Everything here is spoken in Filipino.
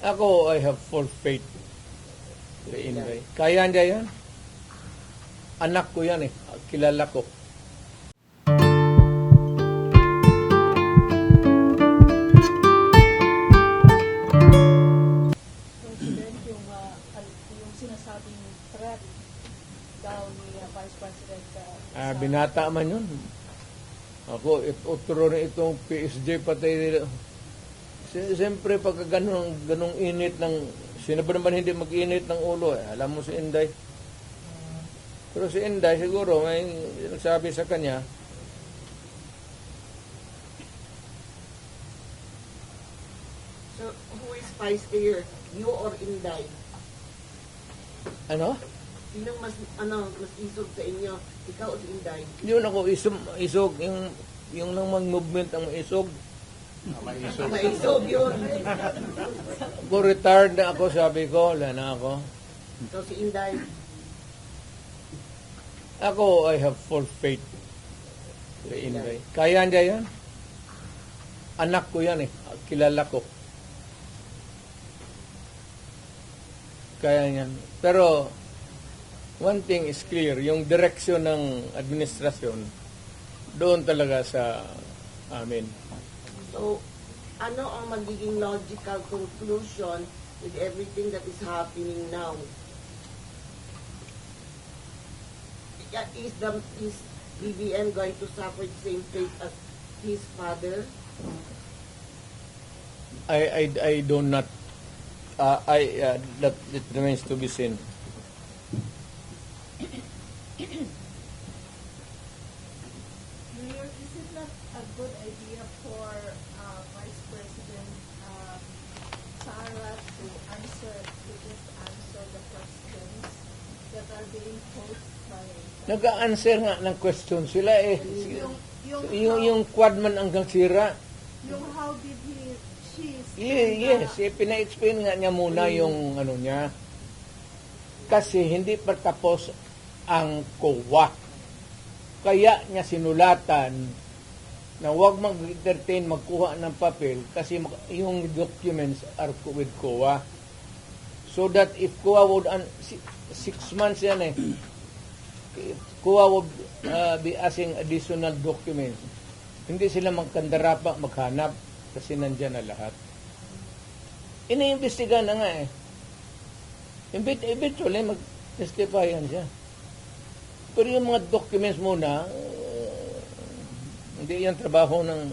Ako, I have full faith kay Inday. Kaya niya yan. Anak ko yan eh. Kilala ko. President, yung sinasabing threat daw ni Vice President Binata man yun. Ako, utro na itong PSG patay. Siyempre, pagka ganong init ng, sino ba naman hindi mag-init ng ulo? Alam mo si Inday. Pero si Inday, siguro, may nagsabi sa kanya, So, who is spicier? You or Inday? ano? Sinong mas isog sa inyo? Ikaw o si Inday? Yun ako, isog, yung namang movement ang isog. Maisog yun. Ako, retired na ako, sabi ko, wala na ako. So, si Inday. Ako, I have full faith kay Inday. Kaya niya yan. Anak ko yan eh. Kilala ko. Kaya yan. Pero, one thing is clear, yung direksyon ng administrasyon, doon talaga sa amin. So, ano ang magiging logical conclusion with everything that is happening now? Is BBM going to suffer the same fate as his father? I do not, that it remains to be seen. Mayor, is it not a good idea for Vice President Sara to just answer the questions that are being posed by Nag-a-answer nga ng question sila eh. Yung quad man ang sira. yung how did she Yes, pina-explain nga niya muna yung ano niya. Kasi hindi pa tapos ang COA. Kaya niya sinulatan na huwag mag-entertain, magkuha ng papel kasi yung documents are with COA. So that if COA would, 6 months yan eh, COA would be asking additional documents. Hindi sila magkandara pa maghanap kasi nandyan na lahat. Iniimbestiga na nga eh. Eventually, mag-testify yan siya. Pero yung mga documents muna, hindi yan trabaho ng